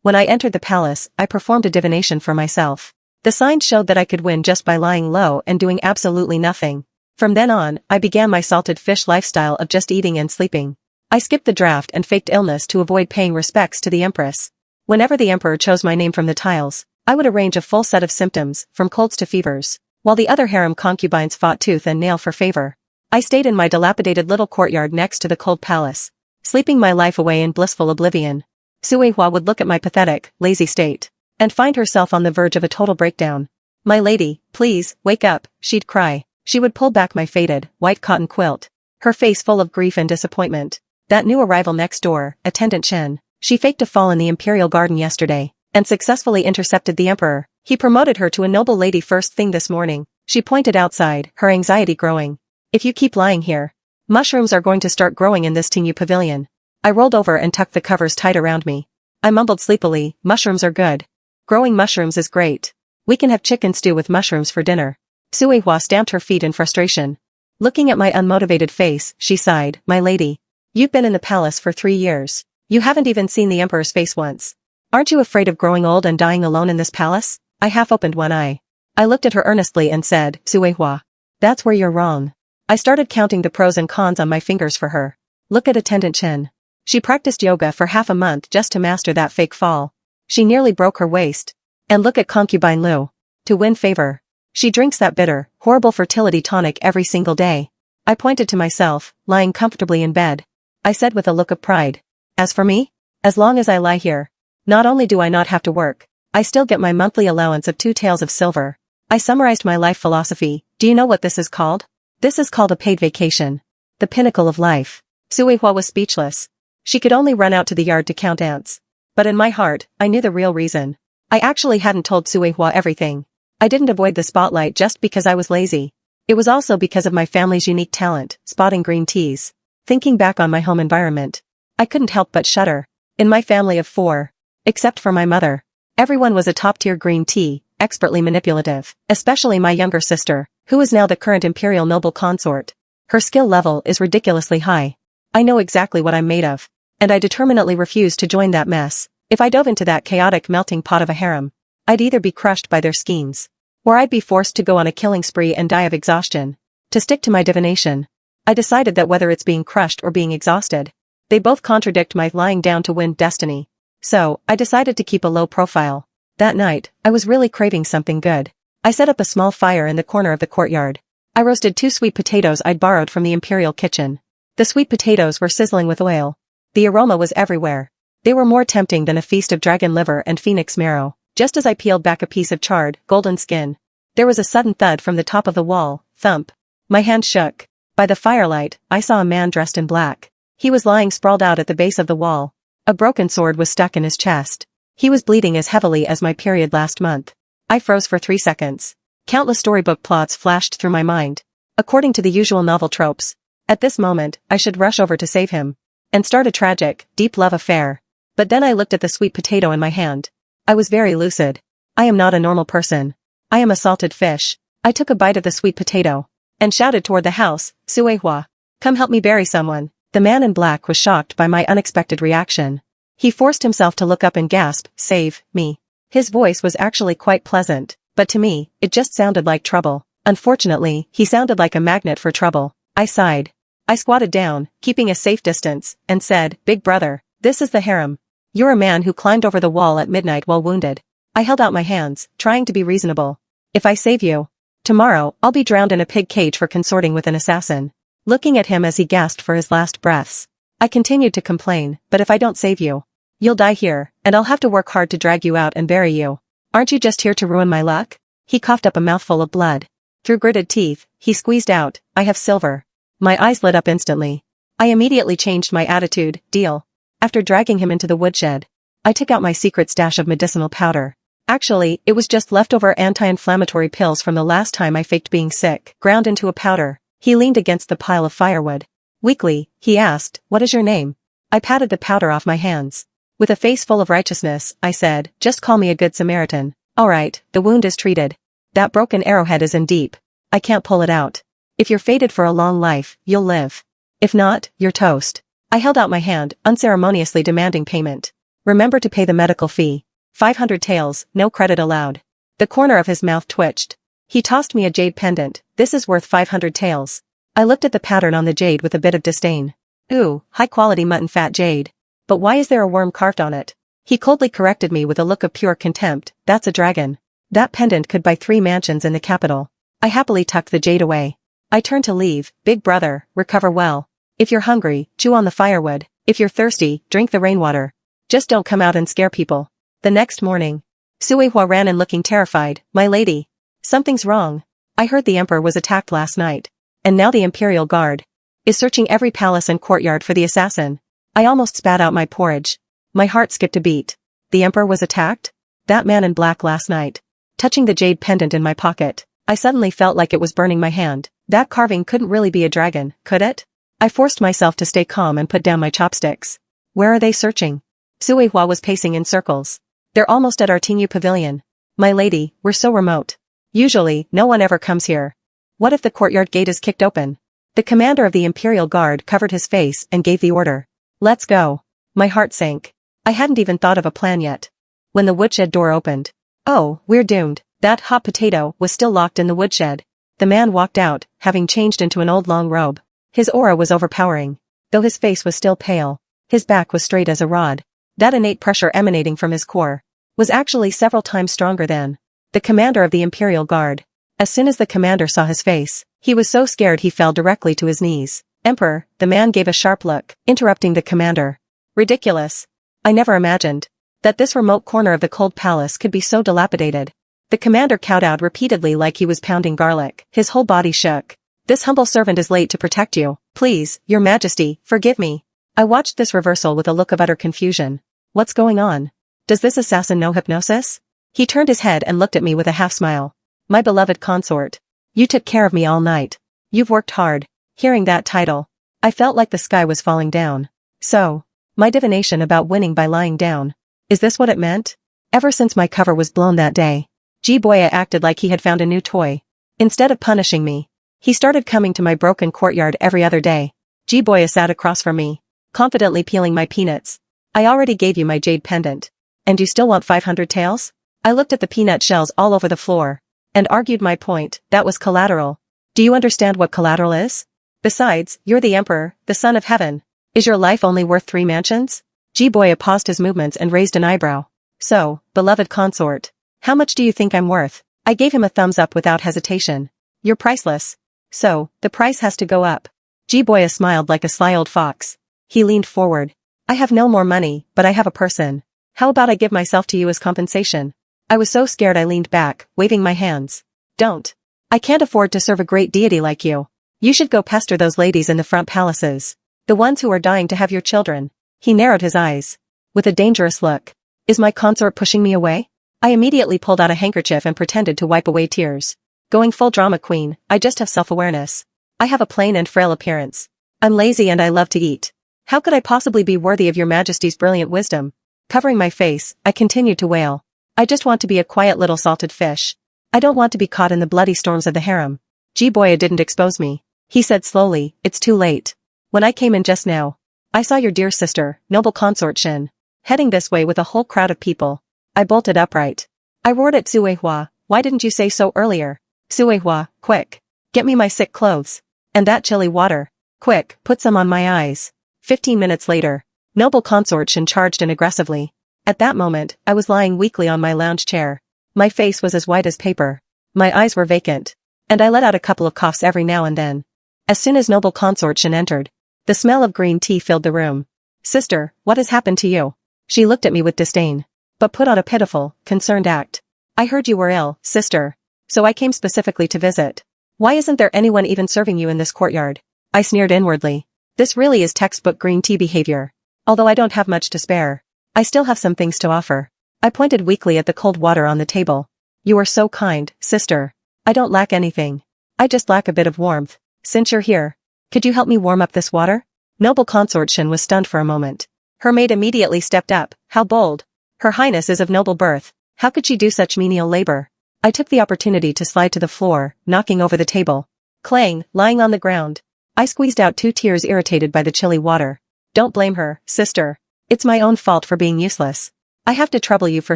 When I entered the palace, I performed a divination for myself. The signs showed that I could win just by lying low and doing absolutely nothing. From then on, I began my salted fish lifestyle of just eating and sleeping. I skipped the draft and faked illness to avoid paying respects to the empress. Whenever the emperor chose my name from the tiles, I would arrange a full set of symptoms, from colds to fevers, while the other harem concubines fought tooth and nail for favor. I stayed in my dilapidated little courtyard next to the cold palace, sleeping my life away in blissful oblivion. Suihua would look at my pathetic, lazy state, and find herself on the verge of a total breakdown. "My lady, please, wake up," she'd cry. She would pull back my faded, white cotton quilt, her face full of grief and disappointment. That new arrival next door, Attendant Chen, she faked a fall in the imperial garden yesterday, and successfully intercepted the emperor. He promoted her to a noble lady first thing this morning. She pointed outside, her anxiety growing. "If you keep lying here, mushrooms are going to start growing in this teeny pavilion." I rolled over and tucked the covers tight around me. I mumbled sleepily, "Mushrooms are good. Growing mushrooms is great. We can have chicken stew with mushrooms for dinner." Suihua stamped her feet in frustration. Looking at my unmotivated face, she sighed, "My lady, you've been in the palace for 3 years. You haven't even seen the emperor's face once. Aren't you afraid of growing old and dying alone in this palace?" I half opened one eye. I looked at her earnestly and said, "Suihua, that's where you're wrong." I started counting the pros and cons on my fingers for her. Look at Attendant Chen. She practiced yoga for half a month just to master that fake fall. She nearly broke her waist. And look at Concubine Lu. To win favor, she drinks that bitter, horrible fertility tonic every single day. I pointed to myself, lying comfortably in bed. I said with a look of pride, "As for me, as long as I lie here, not only do I not have to work, I still get my monthly allowance of 2 taels of silver." I summarized my life philosophy. Do you know what this is called? This is called a paid vacation. The pinnacle of life. Suihua was speechless. She could only run out to the yard to count ants. But in my heart, I knew the real reason. I actually hadn't told Suihua everything. I didn't avoid the spotlight just because I was lazy. It was also because of my family's unique talent, spotting green teas. Thinking back on my home environment, I couldn't help but shudder. In my family of 4, except for my mother, everyone was a top-tier green tea, expertly manipulative, especially my younger sister, who is now the current imperial noble consort. Her skill level is ridiculously high. I know exactly what I'm made of, and I determinately refuse to join that mess. If I dove into that chaotic melting pot of a harem, I'd either be crushed by their schemes, or I'd be forced to go on a killing spree and die of exhaustion. To stick to my divination, I decided that whether it's being crushed or being exhausted, they both contradict my lying down to win destiny. So, I decided to keep a low profile. That night, I was really craving something good. I set up a small fire in the corner of the courtyard. I roasted 2 sweet potatoes I'd borrowed from the imperial kitchen. The sweet potatoes were sizzling with oil. The aroma was everywhere. They were more tempting than a feast of dragon liver and phoenix marrow. Just as I peeled back a piece of charred, golden skin, there was a sudden thud from the top of the wall. Thump. My hand shook. By the firelight, I saw a man dressed in black. He was lying sprawled out at the base of the wall. A broken sword was stuck in his chest. He was bleeding as heavily as my period last month. I froze for 3 seconds. Countless storybook plots flashed through my mind. According to the usual novel tropes, at this moment, I should rush over to save him and start a tragic, deep love affair. But then I looked at the sweet potato in my hand. I was very lucid. I am not a normal person. I am a salted fish. I took a bite of the sweet potato and shouted toward the house, "Suihua, come help me bury someone." The man in black was shocked by my unexpected reaction. He forced himself to look up and gasp, "Save me." His voice was actually quite pleasant, but to me, it just sounded like trouble. Unfortunately, he sounded like a magnet for trouble. I sighed. I squatted down, keeping a safe distance, and said, "Big brother, this is the harem. You're a man who climbed over the wall at midnight while wounded." I held out my hands, trying to be reasonable. "If I save you, tomorrow, I'll be drowned in a pig cage for consorting with an assassin." Looking at him as he gasped for his last breaths, I continued to complain, "But if I don't save you, you'll die here, and I'll have to work hard to drag you out and bury you. Aren't you just here to ruin my luck?" He coughed up a mouthful of blood. Through gritted teeth, he squeezed out, "I have silver." My eyes lit up instantly. I immediately changed my attitude. "Deal." After dragging him into the woodshed, I took out my secret stash of medicinal powder. Actually, it was just leftover anti-inflammatory pills from the last time I faked being sick, ground into a powder. He leaned against the pile of firewood. Weakly, he asked, "What is your name?" I patted the powder off my hands. With a face full of righteousness, I said, "Just call me a good Samaritan." "All right, the wound is treated. That broken arrowhead is in deep. I can't pull it out. If you're fated for a long life, you'll live. If not, you're toast." I held out my hand, unceremoniously demanding payment. Remember to pay the medical fee. 500 taels, no credit allowed. The corner of his mouth twitched. He tossed me a jade pendant. This is worth 500 taels. I looked at the pattern on the jade with a bit of disdain. Ooh, high-quality mutton fat jade. But why is there a worm carved on it? He coldly corrected me with a look of pure contempt. That's a dragon. That pendant could buy 3 mansions in the capital. I happily tucked the jade away. I turned to leave. Big brother, recover well. If you're hungry, chew on the firewood. If you're thirsty, drink the rainwater. Just don't come out and scare people. The next morning, Suihua ran in looking terrified. My lady. Something's wrong. I heard the emperor was attacked last night. And now the Imperial Guard is searching every palace and courtyard for the assassin. I almost spat out my porridge. My heart skipped a beat. The emperor was attacked? That man in black last night. Touching the jade pendant in my pocket, I suddenly felt like it was burning my hand. That carving couldn't really be a dragon, could it? I forced myself to stay calm and put down my chopsticks. Where are they searching? Suihua was pacing in circles. They're almost at our Tingyu pavilion. My lady, we're so remote. Usually, no one ever comes here. What if the courtyard gate is kicked open? The commander of the Imperial Guard covered his face and gave the order. Let's go. My heart sank. I hadn't even thought of a plan yet. When the woodshed door opened. Oh, we're doomed. That hot potato was still locked in the woodshed. The man walked out, having changed into an old long robe. His aura was overpowering. Though his face was still pale, his back was straight as a rod. That innate pressure emanating from his core was actually several times stronger than the commander of the Imperial Guard. As soon as the commander saw his face, he was so scared he fell directly to his knees. Emperor, the man gave a sharp look, interrupting the commander. Ridiculous. I never imagined that this remote corner of the cold palace could be so dilapidated. The commander kowtowed repeatedly like he was pounding garlic. His whole body shook. This humble servant is late to protect you. Please, your majesty, forgive me. I watched this reversal with a look of utter confusion. What's going on? Does this assassin know hypnosis? He turned his head and looked at me with a half-smile. My beloved consort. You took care of me all night. You've worked hard. Hearing that title, I felt like the sky was falling down. So, my divination about winning by lying down. Is this what it meant? Ever since my cover was blown that day, Jiboya acted like he had found a new toy. Instead of punishing me, he started coming to my broken courtyard every other day. Jiboya sat across from me, confidently peeling my peanuts. I already gave you my jade pendant. And you still want 500 taels? I looked at the peanut shells all over the floor, and argued my point. That was collateral. Do you understand what collateral is? Besides, you're the emperor, the son of heaven. Is your life only worth 3 mansions? Jiboya paused his movements and raised an eyebrow. So, beloved consort, how much do you think I'm worth? I gave him a thumbs up without hesitation. You're priceless. So, the price has to go up. Jiboya smiled like a sly old fox. He leaned forward. I have no more money, but I have a person. How about I give myself to you as compensation? I was so scared I leaned back, waving my hands. Don't. I can't afford to serve a great deity like you. You should go pester those ladies in the front palaces. The ones who are dying to have your children. He narrowed his eyes with a dangerous look. Is my consort pushing me away? I immediately pulled out a handkerchief and pretended to wipe away tears. Going full drama queen, I just have self-awareness. I have a plain and frail appearance. I'm lazy and I love to eat. How could I possibly be worthy of your majesty's brilliant wisdom? Covering my face, I continued to wail. I just want to be a quiet little salted fish. I don't want to be caught in the bloody storms of the harem. Jiboya didn't expose me. He said slowly, it's too late. When I came in just now, I saw your dear sister, noble consort Shin, heading this way with a whole crowd of people. I bolted upright. I roared at Suihua, why didn't you say so earlier? Suihua, quick. Get me my sick clothes. And that chilly water. Quick, put some on my eyes. 15 minutes later, noble consort Shin charged in aggressively. At that moment, I was lying weakly on my lounge chair. My face was as white as paper. My eyes were vacant. And I let out a couple of coughs every now and then. As soon as noble consort Shin entered, the smell of green tea filled the room. Sister, what has happened to you? She looked at me with disdain, but put on a pitiful, concerned act. I heard you were ill, sister. So I came specifically to visit. Why isn't there anyone even serving you in this courtyard? I sneered inwardly. This really is textbook green tea behavior. Although I don't have much to spare, I still have some things to offer. I pointed weakly at the cold water on the table. You are so kind, sister. I don't lack anything. I just lack a bit of warmth. Since you're here, could you help me warm up this water? Noble consort Shin was stunned for a moment. Her maid immediately stepped up. How bold. Her highness is of noble birth. How could she do such menial labor? I took the opportunity to slide to the floor, knocking over the table. Clang, lying on the ground. I squeezed out 2 tears irritated by the chilly water. Don't blame her, sister. It's my own fault for being useless. I have to trouble you for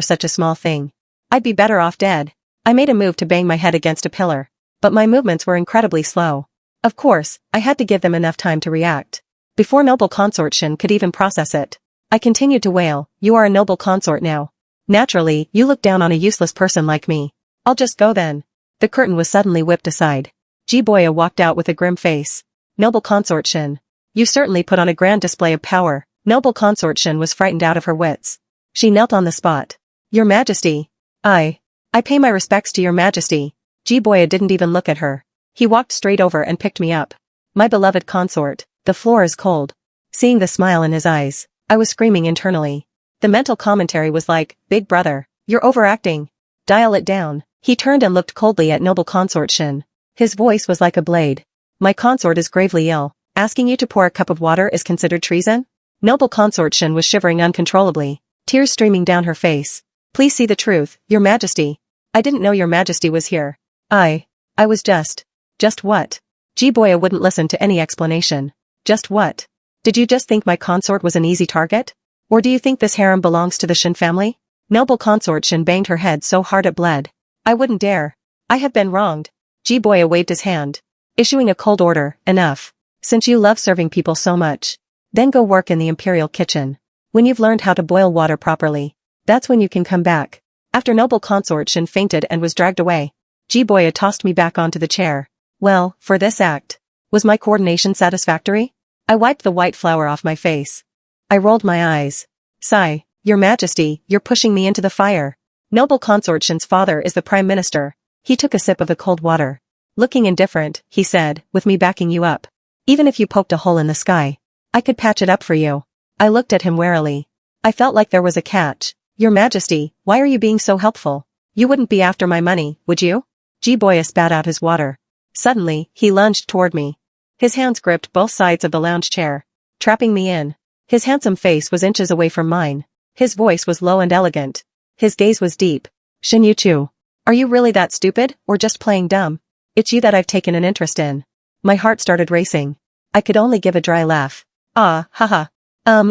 such a small thing. I'd be better off dead. I made a move to bang my head against a pillar, but my movements were incredibly slow. Of course, I had to give them enough time to react. Before noble consort Shin could even process it, I continued to wail, "You are a noble consort now. Naturally, you look down on a useless person like me. I'll just go then." The curtain was suddenly whipped aside. Jiboya walked out with a grim face. "Noble consort Shin. You certainly put on a grand display of power." Noble consort Shin was frightened out of her wits. She knelt on the spot. "Your Majesty. I pay my respects to your Majesty." Jiboya didn't even look at her. He walked straight over and picked me up. "My beloved consort, the floor is cold." Seeing the smile in his eyes, I was screaming internally. The mental commentary was like, "Big brother, you're overacting. Dial it down." He turned and looked coldly at noble consort Shin. His voice was like a blade. "My consort is gravely ill. Asking you to pour a cup of water is considered treason?" Noble consort Shin was shivering uncontrollably, tears streaming down her face. "Please see the truth, your Majesty. I didn't know your Majesty was here. I was just what?" Jiboya wouldn't listen to any explanation. "Just what? Did you just think my consort was an easy target? Or do you think this harem belongs to the Shin family?" Noble consort Shin banged her head so hard it bled. "I wouldn't dare. I have been wronged." Jiboya waved his hand, issuing a cold order. "Enough. Since you love serving people so much, then go work in the imperial kitchen. When you've learned how to boil water properly, that's when you can come back." After noble consort Shin fainted and was dragged away, Jiboya tossed me back onto the chair. Well, for this act, was my coordination satisfactory? I wiped the white flour off my face. I rolled my eyes. "Sigh, your Majesty, you're pushing me into the fire." Noble consort Shin's father is the Prime Minister. He took a sip of the cold water. "Looking indifferent," he said, "with me backing you up. Even if you poked a hole in the sky, I could patch it up for you." I looked at him warily. I felt like there was a catch. "Your Majesty, why are you being so helpful? You wouldn't be after my money, would you?" Jiboya spat out his water. Suddenly, he lunged toward me. His hands gripped both sides of the lounge chair, trapping me in. His handsome face was inches away from mine. His voice was low and elegant. His gaze was deep. "Shin Yuchu, are you really that stupid, or just playing dumb? It's you that I've taken an interest in." My heart started racing. I could only give a dry laugh. "Ah, haha.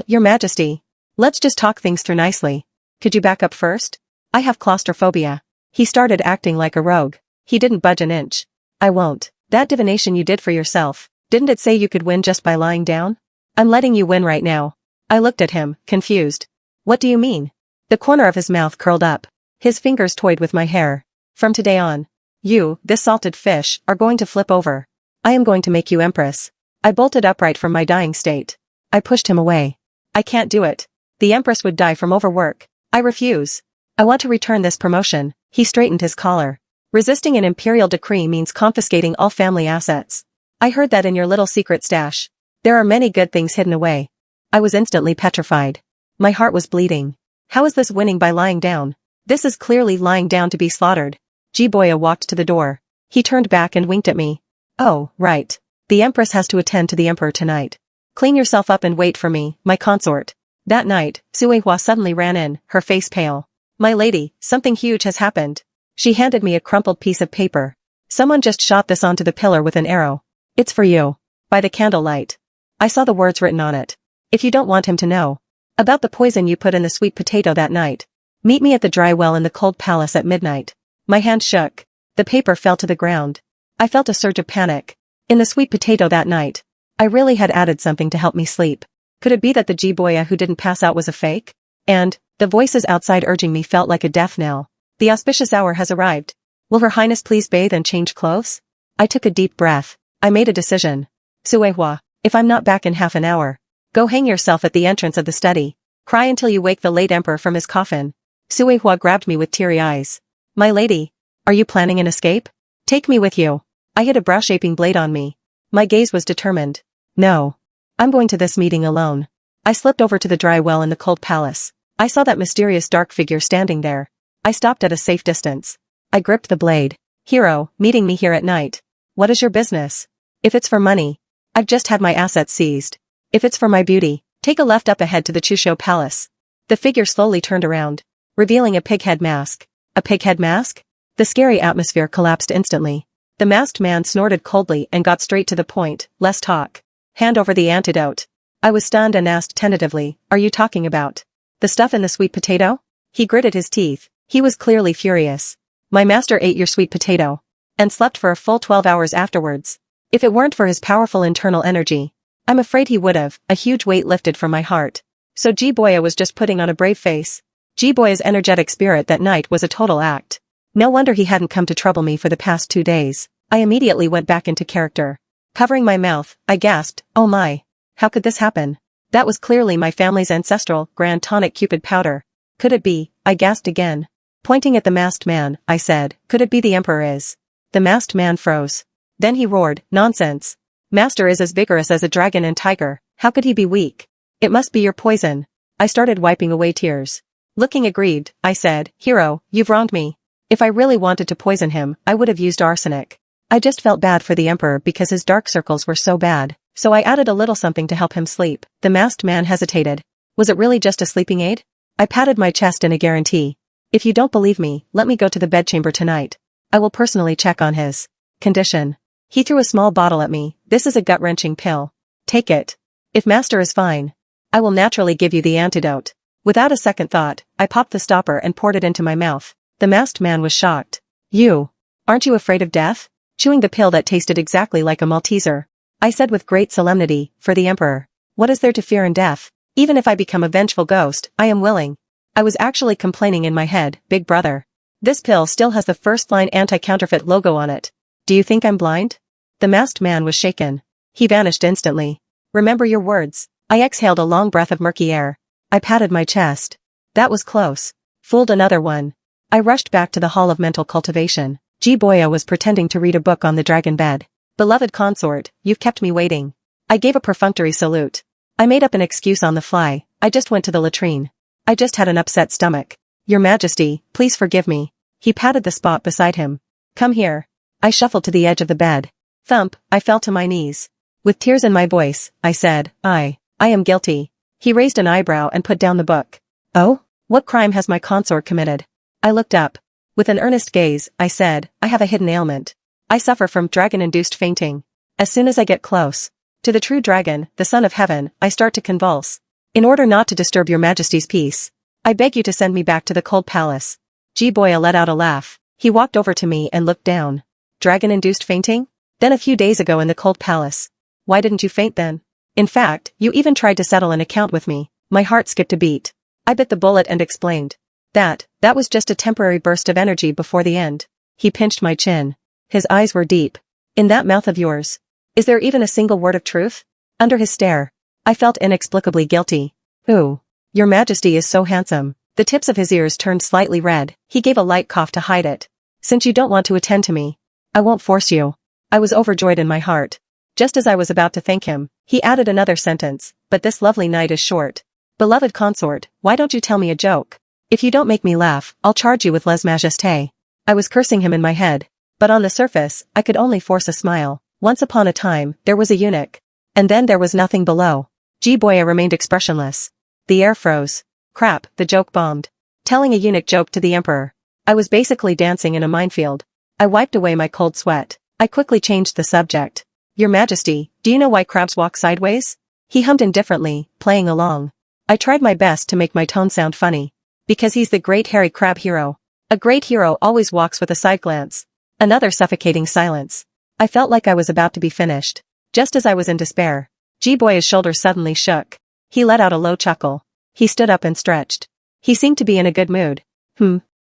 Your Majesty. Let's just talk things through nicely. Could you back up first? I have claustrophobia." He started acting like a rogue. He didn't budge an inch. "I won't. That divination you did for yourself, didn't it say you could win just by lying down? I'm letting you win right now." I looked at him, confused. "What do you mean?" The corner of his mouth curled up. His fingers toyed with my hair. "From today on, you, this salted fish, are going to flip over. I am going to make you empress." I bolted upright from my dying state. I pushed him away. "I can't do it. The empress would die from overwork. I refuse. I want to return this promotion." He straightened his collar. "Resisting an imperial decree means confiscating all family assets. I heard that in your little secret stash. There are many good things hidden away." I was instantly petrified. My heart was bleeding. How is this winning by lying down? This is clearly lying down to be slaughtered. Jiboya walked to the door. He turned back and winked at me. "Oh, right. The Empress has to attend to the Emperor tonight. Clean yourself up and wait for me, my consort." That night, Suehua suddenly ran in, her face pale. "My lady, something huge has happened." She handed me a crumpled piece of paper. "Someone just shot this onto the pillar with an arrow. It's for you. By the candlelight." I saw the words written on it. "If you don't want him to know about the poison you put in the sweet potato that night, meet me at the dry well in the cold palace at midnight." My hand shook. The paper fell to the ground. I felt a surge of panic. In the sweet potato that night, I really had added something to help me sleep. Could it be that the Jiboya who didn't pass out was a fake? And the voices outside urging me felt like a death knell. "The auspicious hour has arrived. Will Her Highness please bathe and change clothes?" I took a deep breath. I made a decision. "Suehua, if I'm not back in half an hour, go hang yourself at the entrance of the study. Cry until you wake the late emperor from his coffin." Suehua grabbed me with teary eyes. "My lady, are you planning an escape? Take me with you." I had a brow-shaping blade on me. My gaze was determined. "No. I'm going to this meeting alone." I slipped over to the dry well in the cold palace. I saw that mysterious dark figure standing there. I stopped at a safe distance. I gripped the blade. "Hero, meeting me here at night. What is your business? If it's for money, I've just had my assets seized. If it's for my beauty, take a left up ahead to the Chusho Palace." The figure slowly turned around, revealing a pighead mask. A pighead mask? The scary atmosphere collapsed instantly. The masked man snorted coldly and got straight to the point. "Less talk. Hand over the antidote." I was stunned and asked tentatively, "Are you talking about the stuff in the sweet potato?" He gritted his teeth. He was clearly furious. "My master ate your sweet potato and slept for a full 12 hours afterwards. If it weren't for his powerful internal energy, I'm afraid he would have." A huge weight lifted from my heart. So Jiboya was just putting on a brave face. Jiboya's energetic spirit that night was a total act. No wonder he hadn't come to trouble me for the past 2 days. I immediately went back into character. Covering my mouth, I gasped, "Oh my. How could this happen?" That was clearly my family's ancestral Grand Tonic Cupid powder. "Could it be?" I gasped again. Pointing at the masked man, I said, "Could it be the Emperor is?" The masked man froze. Then he roared, "Nonsense. Master is as vigorous as a dragon and tiger. How could he be weak? It must be your poison." I started wiping away tears. Looking aggrieved, I said, "Hero, you've wronged me. If I really wanted to poison him, I would have used arsenic. I just felt bad for the Emperor because his dark circles were so bad, so I added a little something to help him sleep." The masked man hesitated. "Was it really just a sleeping aid?" I patted my chest in a guarantee. "If you don't believe me, let me go to the bedchamber tonight. I will personally check on his condition." He threw a small bottle at me. "This is a gut-wrenching pill. Take it. If master is fine, I will naturally give you the antidote." Without a second thought, I popped the stopper and poured it into my mouth. The masked man was shocked. "You aren't you afraid of death?" Chewing the pill that tasted exactly like a Malteser, I said with great solemnity, "For the Emperor, what is there to fear in death? Even if I become a vengeful ghost, I am willing." I was actually complaining in my head, "Big brother. This pill still has the first line anti-counterfeit logo on it. Do you think I'm blind?" The masked man was shaken. He vanished instantly. "Remember your words." I exhaled a long breath of murky air. I patted my chest. That was close. Fooled another one. I rushed back to the Hall of Mental Cultivation. Jiboya was pretending to read a book on the dragon bed. "Beloved consort, you've kept me waiting." I gave a perfunctory salute. I made up an excuse on the fly. "I just went to the latrine. I just had an upset stomach. Your Majesty, please forgive me." He patted the spot beside him. "Come here." I shuffled to the edge of the bed. Thump, I fell to my knees. With tears in my voice, I said, I am guilty." He raised an eyebrow and put down the book. "Oh? What crime has my consort committed?" I looked up. With an earnest gaze, I said, "I have a hidden ailment. I suffer from dragon-induced fainting. As soon as I get close to the true dragon, the son of heaven, I start to convulse. In order not to disturb your Majesty's peace, I beg you to send me back to the cold palace." Jiboya let out a laugh. He walked over to me and looked down. "Dragon-induced fainting? Then a few days ago in the cold palace. Why didn't you faint then? In fact, you even tried to settle an account with me." My heart skipped a beat. I bit the bullet and explained. That was just a temporary burst of energy before the end." He pinched my chin. His eyes were deep. "In that mouth of yours, is there even a single word of truth?" Under his stare, I felt inexplicably guilty. "Ooh, your Majesty is so handsome." The tips of his ears turned slightly red. He gave a light cough to hide it. "Since you don't want to attend to me, I won't force you." I was overjoyed in my heart. Just as I was about to thank him, he added another sentence, "But this lovely night is short. Beloved consort, why don't you tell me a joke? If you don't make me laugh, I'll charge you with lèse-majesté." I was cursing him in my head, but on the surface, I could only force a smile. Once upon a time, there was a eunuch. And then there was nothing below. Jiboya remained expressionless. The air froze. Crap, the joke bombed. Telling a eunuch joke to the Emperor. I was basically dancing in a minefield. I wiped away my cold sweat. I quickly changed the subject. "Your Majesty, do you know why crabs walk sideways?" He hummed indifferently, playing along. I tried my best to make my tone sound funny. "Because he's the great hairy crab hero. A great hero always walks with a side glance." Another suffocating silence. I felt like I was about to be finished. Just as I was in despair, Jiboya's shoulders suddenly shook. He let out a low chuckle. He stood up and stretched. He seemed to be in a good mood.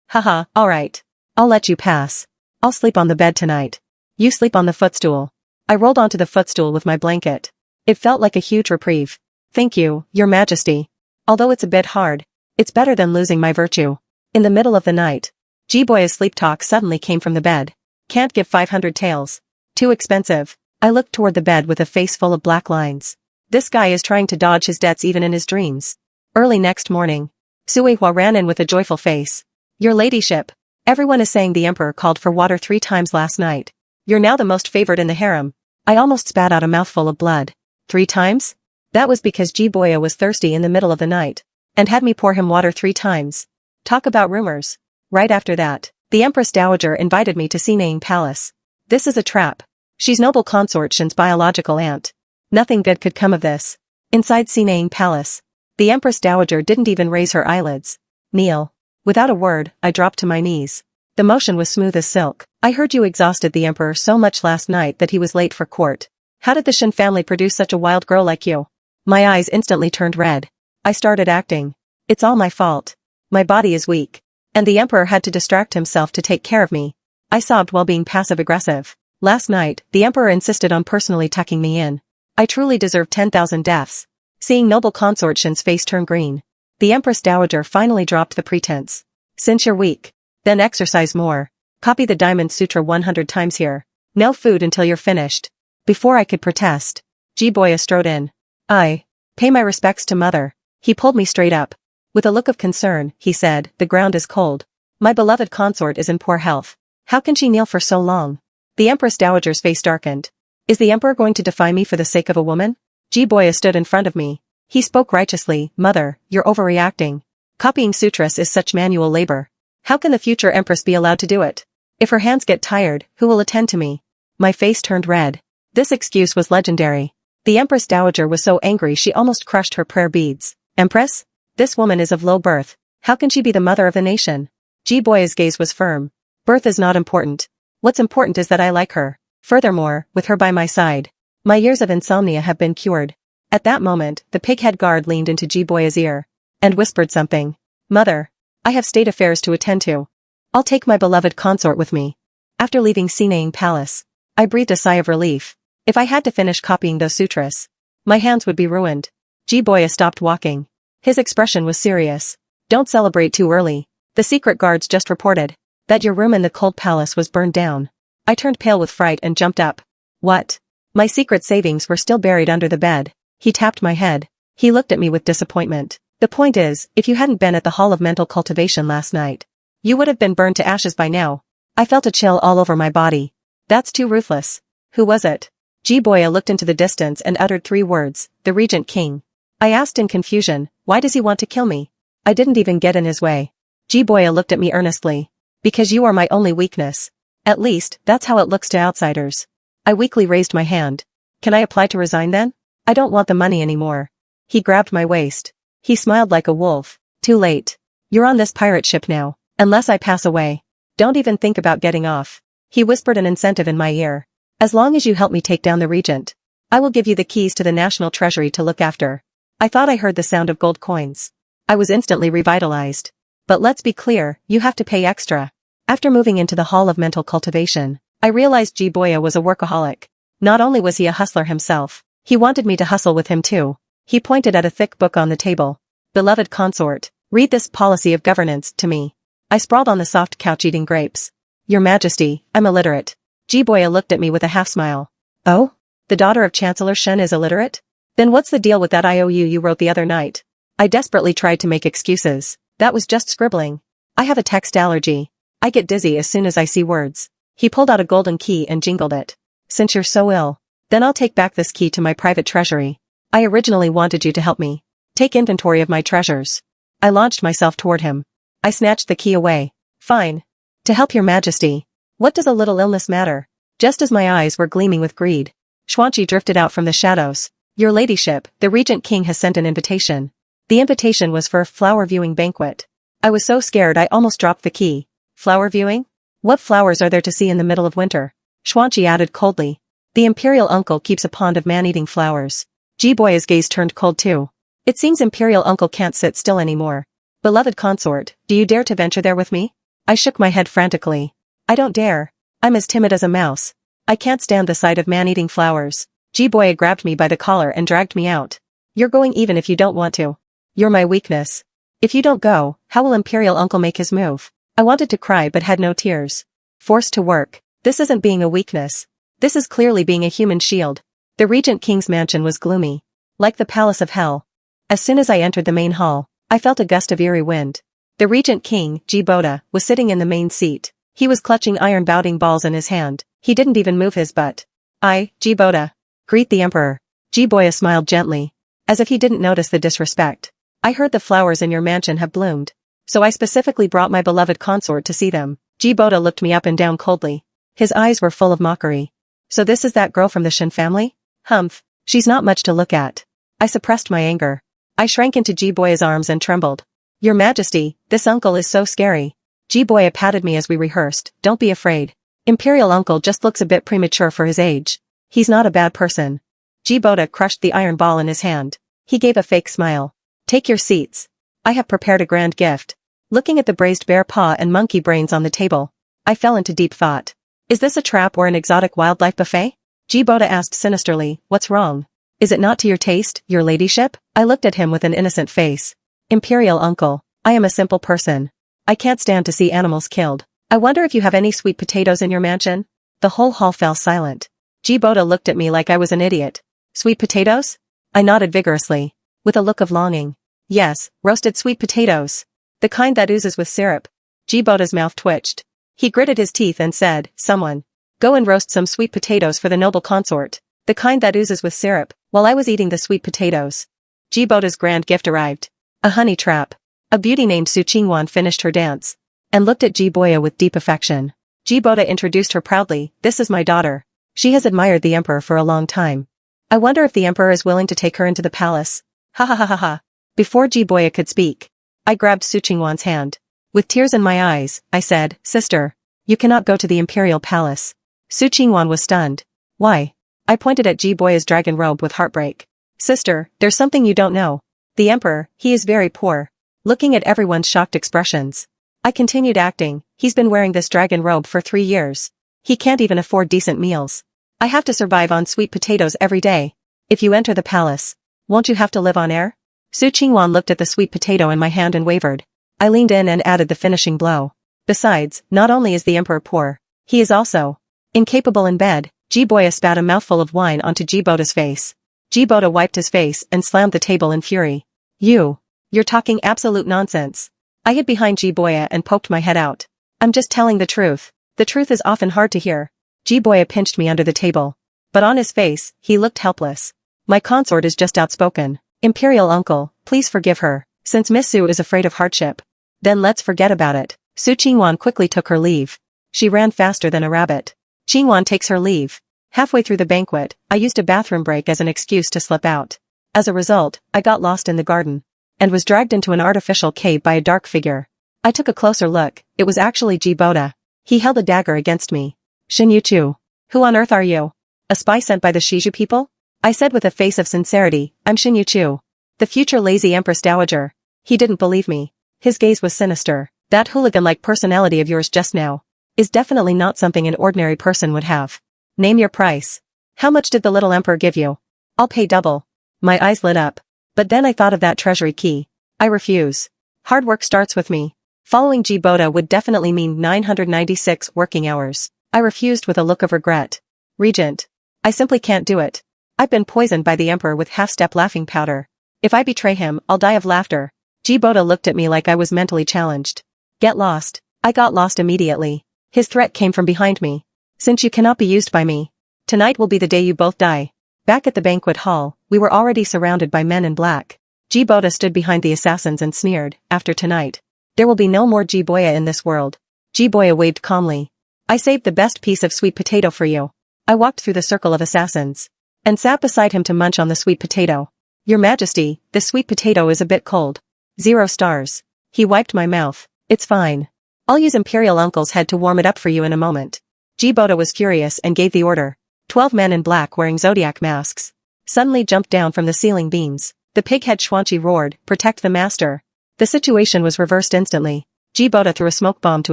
Haha, alright. I'll let you pass. I'll sleep on the bed tonight. You sleep on the footstool." I rolled onto the footstool with my blanket. It felt like a huge reprieve. "Thank you, Your Majesty. Although it's a bit hard, it's better than losing my virtue." In the middle of the night, Jiboya's sleep talk suddenly came from the bed. "Can't give 500 taels. Too expensive." I looked toward the bed with a face full of black lines. This guy is trying to dodge his debts even in his dreams. Early next morning, Suihua ran in with a joyful face. "Your ladyship, everyone is saying the Emperor called for water 3 times last night. You're now the most favored in the harem." I almost spat out a mouthful of blood. 3 times? That was because Jiboya was thirsty in the middle of the night, and had me pour him water 3 times. Talk about rumors. Right after that, the Empress Dowager invited me to Sinang Palace. This is a trap. She's noble consort Shin's biological aunt. Nothing good could come of this. Inside Sinang Palace. The Empress Dowager didn't even raise her eyelids. Kneel. Without a word, I dropped to my knees. The motion was smooth as silk. I heard you exhausted the Emperor so much last night that he was late for court. How did the Shen family produce such a wild girl like you? My eyes instantly turned red. I started acting. It's all my fault. My body is weak. And the Emperor had to distract himself to take care of me. I sobbed while being passive-aggressive. Last night, the Emperor insisted on personally tucking me in. I truly deserve 10,000 deaths. Seeing noble consort Shen's face turn green. The Empress Dowager finally dropped the pretense. Since you're weak, then exercise more. Copy the Diamond Sutra 100 times here. No food until you're finished. Before I could protest, Jiboya strode in. I pay my respects to mother. He pulled me straight up. With a look of concern, he said, the ground is cold. My beloved consort is in poor health. How can she kneel for so long? The Empress Dowager's face darkened. Is the Emperor going to defy me for the sake of a woman? Jiboya stood in front of me. He spoke righteously. Mother, you're overreacting. Copying sutras is such manual labor. How can the future Empress be allowed to do it? If her hands get tired, who will attend to me? My face turned red. This excuse was legendary. The Empress Dowager was so angry she almost crushed her prayer beads. Empress? This woman is of low birth. How can she be the mother of the nation? Jiboya's gaze was firm. Birth is not important. What's important is that I like her. Furthermore, with her by my side, my years of insomnia have been cured. At that moment, the pighead guard leaned into Jiboya's ear and whispered something. Mother, I have state affairs to attend to. I'll take my beloved consort with me. After leaving Sinang Palace, I breathed a sigh of relief. If I had to finish copying those sutras, my hands would be ruined. Jiboya stopped walking. His expression was serious. Don't celebrate too early. The secret guards just reported that your room in the cold palace was burned down. I turned pale with fright and jumped up. What? My secret savings were still buried under the bed. He tapped my head. He looked at me with disappointment. The point is, if you hadn't been at the Hall of Mental Cultivation last night, you would have been burned to ashes by now. I felt a chill all over my body. That's too ruthless. Who was it? Jiboya looked into the distance and uttered 3 words, the Regent King. I asked in confusion, why does he want to kill me? I didn't even get in his way. Jiboya looked at me earnestly. Because you are my only weakness. At least, that's how it looks to outsiders. I weakly raised my hand. Can I apply to resign then? I don't want the money anymore. He grabbed my waist. He smiled like a wolf. Too late. You're on this pirate ship now. Unless I pass away. Don't even think about getting off. He whispered an incentive in my ear. As long as you help me take down the regent, I will give you the keys to the national treasury to look after. I thought I heard the sound of gold coins. I was instantly revitalized. But let's be clear, you have to pay extra. After moving into the Hall of Mental Cultivation, I realized Jiboya was a workaholic. Not only was he a hustler himself, he wanted me to hustle with him too. He pointed at a thick book on the table. Beloved consort, read this policy of governance to me. I sprawled on the soft couch eating grapes. Your Majesty, I'm illiterate. Jiboya looked at me with a half-smile. Oh? The daughter of Chancellor Shen is illiterate? Then what's the deal with that IOU you wrote the other night? I desperately tried to make excuses. That was just scribbling. I have a text allergy. I get dizzy as soon as I see words. He pulled out a golden key and jingled it. Since you're so ill, then I'll take back this key to my private treasury. I originally wanted you to help me take inventory of my treasures. I launched myself toward him. I snatched the key away. Fine. To help your Majesty. What does a little illness matter? Just as my eyes were gleaming with greed, Xuanqi drifted out from the shadows. Your ladyship, the Regent King has sent an invitation. The invitation was for a flower viewing banquet. I was so scared I almost dropped the key. Flower viewing? What flowers are there to see in the middle of winter? Xuanqi added coldly. The imperial uncle keeps a pond of man-eating flowers. Jiboya's gaze turned cold too. It seems imperial uncle can't sit still anymore. Beloved consort, do you dare to venture there with me? I shook my head frantically. I don't dare. I'm as timid as a mouse. I can't stand the sight of man-eating flowers. Jiboya grabbed me by the collar and dragged me out. You're going even if you don't want to. You're my weakness. If you don't go, how will imperial uncle make his move? I wanted to cry but had no tears. Forced to work. This isn't being a weakness. This is clearly being a human shield. The Regent King's mansion was gloomy. Like the palace of hell. As soon as I entered the main hall, I felt a gust of eerie wind. The Regent King, Jiboda, was sitting in the main seat. He was clutching iron bounding balls in his hand. He didn't even move his butt. I, Jiboda. Greet the Emperor. Jiboya smiled gently. As if he didn't notice the disrespect. I heard the flowers in your mansion have bloomed. So I specifically brought my beloved consort to see them. Jiboda looked me up and down coldly. His eyes were full of mockery. So this is that girl from the Shen family? Humph, she's not much to look at. I suppressed my anger. I shrank into Jiboya's arms and trembled. Your Majesty, this uncle is so scary. Jiboya patted me as we rehearsed. Don't be afraid. Imperial uncle just looks a bit premature for his age. He's not a bad person. Jiboda crushed the iron ball in his hand. He gave a fake smile. Take your seats. I have prepared a grand gift. Looking at the braised bear paw and monkey brains on the table, I fell into deep thought. Is this a trap or an exotic wildlife buffet? Jiboda asked sinisterly, what's wrong? Is it not to your taste, your ladyship? I looked at him with an innocent face. Imperial uncle, I am a simple person. I can't stand to see animals killed. I wonder if you have any sweet potatoes in your mansion? The whole hall fell silent. Jiboda looked at me like I was an idiot. Sweet potatoes? I nodded vigorously, with a look of longing. Yes, roasted sweet potatoes. The kind that oozes with syrup. Jiboda's mouth twitched. He gritted his teeth and said, someone, go and roast some sweet potatoes for the noble consort. The kind that oozes with syrup. While I was eating the sweet potatoes, Jiboda's grand gift arrived. A honey trap. A beauty named Su Qingwan finished her dance, and looked at Jiboya with deep affection. Jiboda introduced her proudly, this is my daughter. She has admired the emperor for a long time. I wonder if the emperor is willing to take her into the palace. Ha ha ha ha ha. Before Jiboya could speak, I grabbed Su Qingwan's hand. With tears in my eyes, I said, sister, you cannot go to the imperial palace. Su Qingwan was stunned. Why? I pointed at Jiboya's dragon robe with heartbreak. Sister, there's something you don't know. The emperor, he is very poor. Looking at everyone's shocked expressions, I continued acting. He's been wearing this dragon robe for 3 years. He can't even afford decent meals. I have to survive on sweet potatoes every day. If you enter the palace, won't you have to live on air? Su Qingwan looked at the sweet potato in my hand and wavered. I leaned in and added the finishing blow. Besides, not only is the emperor poor, he is also incapable in bed. Jiboya spat a mouthful of wine onto Jiboda's face. Jiboda wiped his face and slammed the table in fury. You're talking absolute nonsense. I hid behind Jiboya and poked my head out. I'm just telling the truth. The truth is often hard to hear. Jiboya pinched me under the table. But on his face, he looked helpless. My consort is just outspoken. Imperial uncle, please forgive her. Since Miss Su is afraid of hardship, then let's forget about it. Su Qingwan quickly took her leave. She ran faster than a rabbit. Qingwan takes her leave. Halfway through the banquet, I used a bathroom break as an excuse to slip out. As a result, I got lost in the garden, and was dragged into an artificial cave by a dark figure. I took a closer look. It was actually Jiboda. He held a dagger against me. Shin Yuchu. Who on earth are you? A spy sent by the Shiju people? I said with a face of sincerity, I'm Shin Yuchu, the future lazy Empress Dowager. He didn't believe me. His gaze was sinister. That hooligan-like personality of yours just now is definitely not something an ordinary person would have. Name your price. How much did the little emperor give you? I'll pay double. My eyes lit up. But then I thought of that treasury key. I refuse. Hard work starts with me. Following Jiboda would definitely mean 996 working hours. I refused with a look of regret. Regent. I simply can't do it. I've been poisoned by the emperor with half-step laughing powder. If I betray him, I'll die of laughter. Jiboda looked at me like I was mentally challenged. Get lost. I got lost immediately. His threat came from behind me. Since you cannot be used by me, tonight will be the day you both die. Back at the banquet hall, we were already surrounded by men in black. Jiboda stood behind the assassins and sneered, after tonight, there will be no more Jiboya in this world. Jiboya waved calmly. I saved the best piece of sweet potato for you. I walked through the circle of assassins and sat beside him to munch on the sweet potato. Your Majesty, this sweet potato is a bit cold. 0 stars. He wiped my mouth. It's fine. I'll use Imperial Uncle's head to warm it up for you in a moment. Jiboda was furious and gave the order. 12 men in black wearing zodiac masks suddenly jumped down from the ceiling beams. The pighead Xuanqi roared, protect the master. The situation was reversed instantly. Jiboda threw a smoke bomb to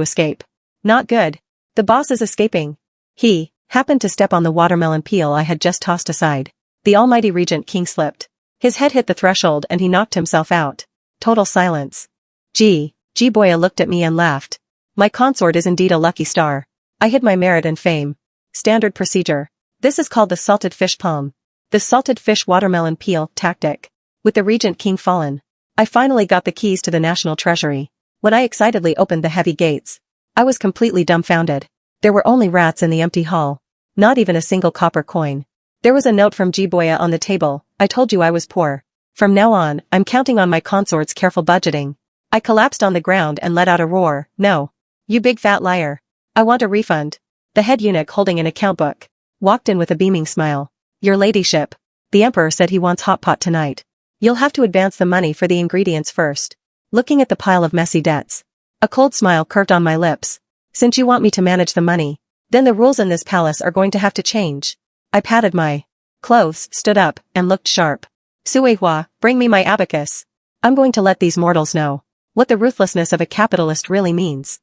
escape. Not good. The boss is escaping. He happened to step on the watermelon peel I had just tossed aside. The almighty Regent King slipped. His head hit the threshold and he knocked himself out. Total silence. Jiboya looked at me and laughed. My consort is indeed a lucky star. I hid my merit and fame. Standard procedure. This is called the salted fish palm. The salted fish watermelon peel tactic. With the Regent King fallen, I finally got the keys to the national treasury. When I excitedly opened the heavy gates, I was completely dumbfounded. There were only rats in the empty hall. Not even a single copper coin. There was a note from Jiboya on the table. I told you I was poor. From now on, I'm counting on my consort's careful budgeting. I collapsed on the ground and let out a roar. No. You big fat liar. I want a refund. The head eunuch holding an account book walked in with a beaming smile. Your ladyship. The emperor said he wants hot pot tonight. You'll have to advance the money for the ingredients first. Looking at the pile of messy debts. A cold smile curved on my lips. Since you want me to manage the money, then the rules in this palace are going to have to change. I patted my clothes, stood up, and looked sharp. Suehua, bring me my abacus. I'm going to let these mortals know what the ruthlessness of a capitalist really means.